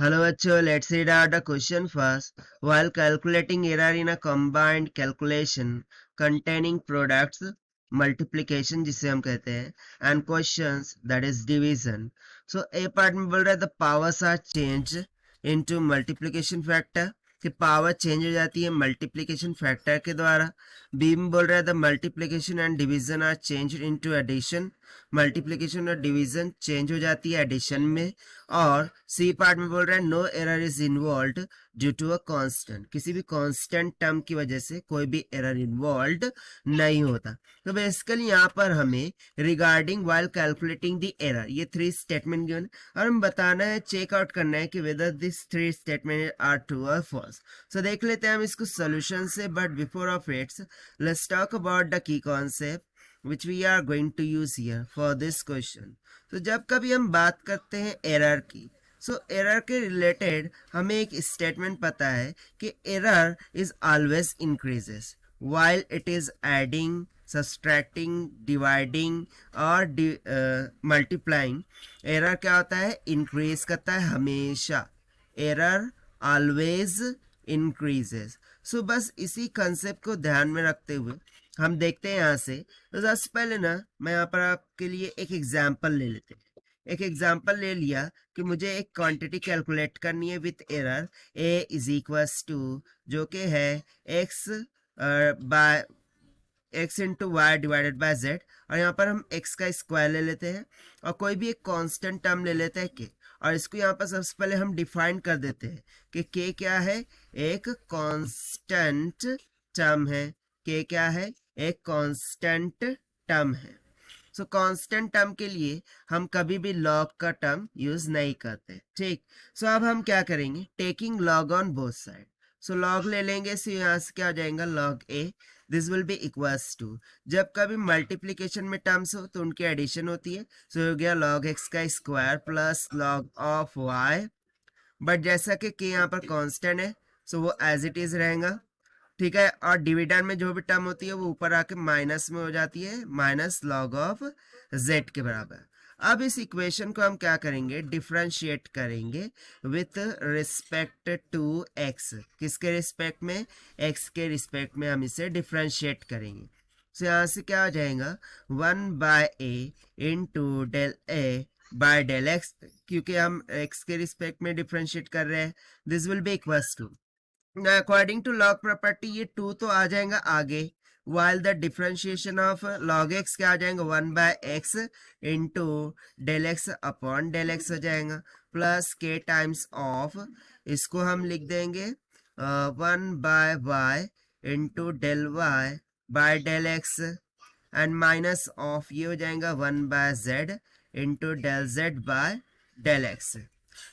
Hello बच्चों, let's read out the question first. While calculating error in a combined calculation containing products, multiplication जिसे हम कहते हैं, and questions that is division. So A part में बोल रहा है the powers are changed into multiplication factor कि power change हो जाती है मल्टीप्लिकेशन फैक्टर के द्वारा. बी में बोल रहा है the multiplication and division are change into addition, multiplication और डिवीजन चेंज हो जाती है एडिशन में. और सी पार्ट में बोल रहा है no error is involve due to a constant, किसी भी कांस्टेंट टर्म की वजह से कोई भी एरर इन्वॉल्व नहीं होता. तो बेसिकली यहाँ पर हमें regarding while calculating the error ये 3 स्टेटमेंट गिवन और हम बताना है, चेक आउट करना है कि whether this 3 statement are true और फॉल्स. सो देख लेते हैं हम इसको सोल्यूशन से, but before of its let's talk about the key concept which we are going to use here for this question. तो जब कभी हम बात करते हैं एरर की, सो एरर के रिलेटेड हमें एक स्टेटमेंट पता है कि error is always increases while it is adding, subtracting, dividing और multiplying. एरर क्या होता है? इंक्रीज करता है हमेशा. Error always increases. सो बस इसी कंसेप्ट को ध्यान में रखते हुए हम देखते हैं यहाँ से. तो सबसे पहले ना मैं यहाँ पर आपके लिए एक एग्जाम्पल ले लेते हैं. एक एग्जाम्पल ले लिया कि मुझे एक क्वांटिटी कैलकुलेट करनी है with error a is equals to जो कि है x by x into Y divided by z, और यहाँ पर हम x का स्क्वायर ले लेते हैं और कोई भी एक कांस्टेंट टर्म ले लेते हैं k, और इसको यहाँ पर सबसे पहले हम डिफाइन कर देते हैं कि k क्या है? एक कांस्टेंट टर्म है. k क्या है? एक कांस्टेंट टर्म है. सो कांस्टेंट टर्म के लिए हम कभी भी लॉग का टर्म यूज नहीं करते. ठीक. सो अब हम क्या करेंगे? Taking log on both side. So log ले लेंगे. सो यहाँ से क्या हो जाएगा? Log a this will be equals to, जब कभी मल्टीप्लीकेशन में टर्म्स हो तो उनकी एडिशन होती है. सो हो गया लॉग x का square plus log of y. But जैसा कि k यहाँ पर कांस्टेंट है सो वो एज इट इज रहेगा. ठीक है. और डिविडेंड में जो भी टर्म होती है वो ऊपर आके माइनस में हो जाती है, माइनस लॉग ऑफ z के बराबर. अब इस इक्वेशन को हम क्या करेंगे? डिफरेंशिएट करेंगे विथ रिस्पेक्ट टू x. किसके रिस्पेक्ट में? x के रिस्पेक्ट में हम इसे डिफरेंशिएट करेंगे. तो यहाँ से क्या हो जाएगा? 1 by a into del a by del x, क्योंकि हम x के रिस्पेक्ट में डिफरेंशिएट कर रहे हैं. This will be equals to, according to log property ये 2 तो आ जाएगा आगे, while the differentiation of log x क्या आ जाएगा? 1 by x into del x upon del x हो जाएगा प्लस k टाइम्स ऑफ, इसको हम लिख देंगे 1 by y into del y by del x and minus of ये हो जाएगा 1 by z into del z by del x.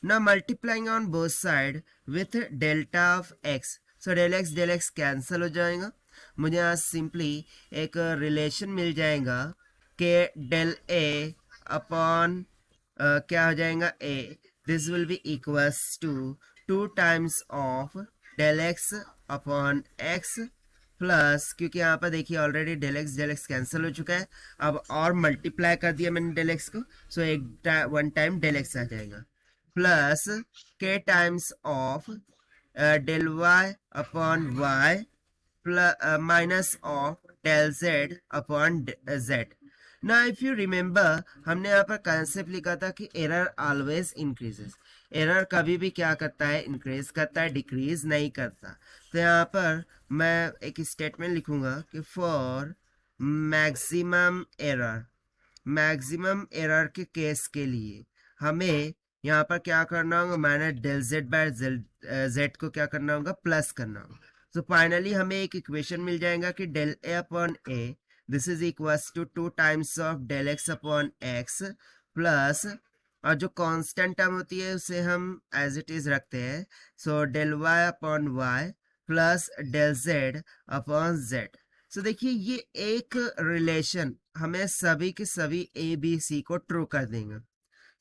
Now multiplying on both side with delta of x. So del x cancel हो जाएगा. मुझे यहाँ simply एक relation मिल जाएगा कि डेल a अपॉन क्या हो जाएगा? a. This will be equals to 2 times of del x upon x plus, क्योंकि यहाँ पर देखिए ऑलरेडी डेल एक्स कैंसिल हो चुका है, अब और मल्टीप्लाई कर दिया मैंने डेल एक्स को, so one time del x आ जाएगा plus k times of del y upon y plus minus of del z upon z. ना इफ यू रिमेम्बर हमने यहाँ पर कंसेप्ट लिखा था कि एरर ऑलवेज इंक्रीजेस. एरर कभी भी क्या करता है? इंक्रीज करता है, डिक्रीज नहीं करता. तो यहाँ पर मैं एक स्टेटमेंट लिखूंगा कि फॉर मैक्सिमम एरर के केस के लिए हमें यहाँ पर क्या करना होगा? मैंने डेल जेड बाय जेड को क्या करना होगा? प्लस करना होगा. तो फाइनली हमें एक इक्वेशन मिल जाएगा कि del a upon a this is equals to 2 times of del x upon x plus, और जो कांस्टेंट टर्म होती है उसे हम एज इट इज रखते हैं, so del y upon y plus del z upon z. So देखिए ये एक रिलेशन हमें सभी के सभी ए बी सी को ट्रू कर देंगे.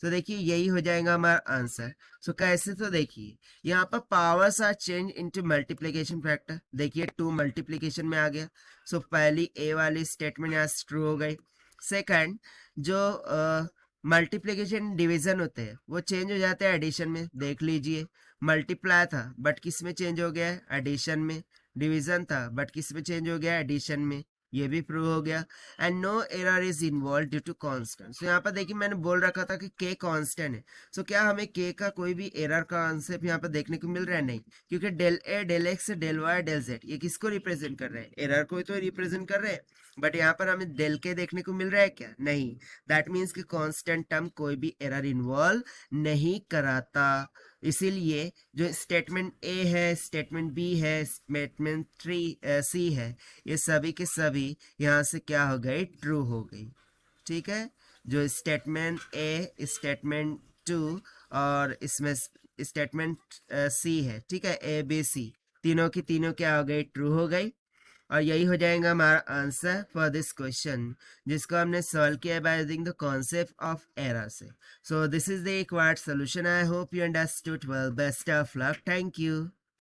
तो देखिए यही हो जाएगा हमारा आंसर. सो कैसे? तो देखिए यहाँ पर powers are change into multiplication factor. देखिए 2 मल्टीप्लिकेशन में आ गया. सो पहली ए वाली स्टेटमेंट यहाँ से ट्रू हो गई. सेकंड जो मल्टीप्लिकेशन डिवीजन होते हैं वो चेंज हो जाते हैं एडिशन में। देख लीजिए, मल्टीप्लाई था बट किस में चेंज हो गया है, एडिशन में। डिवीजन था बट किस में चेंज हो गया है, एडिशन में। ये भी प्रूव हो गया। And no error is involve due to constant. So यहाँ पर देखिए मैंने बोल रखा था कि के कांस्टेंट है। सो क्या हमें के का कोई भी एरर का कॉन्सेप्ट यहाँ पर देखने को मिल रहा है? नहीं, क्योंकि del a del x del y del z ये किसको रिप्रेजेंट कर रहे हैं, एरर को तो रिप्रेजेंट कर रहे हैं। बट यहाँ पर हमें डेल के देखने को मिल रहा है क्या? नहीं। दैट मीन्स कि कांस्टेंट टर्म कोई भी एरर इन्वॉल्व नहीं कराता। इसीलिए जो स्टेटमेंट ए है, स्टेटमेंट बी है, स्टेटमेंट थ्री सी है, ये सभी के सभी यहाँ से क्या हो गई, ट्रू हो गई। ठीक है, जो स्टेटमेंट ए, स्टेटमेंट टू और इसमें स्टेटमेंट सी है, ठीक है, ए बी सी, तीनों की तीनों क्या हो गई, ट्रू हो गई। और यही हो जाएगा हमारा आंसर फॉर दिस क्वेश्चन, जिसको हमने सॉल्व किया by using the concept of error से। So this is the required solution. I hope you understood well. Best of luck. Thank you.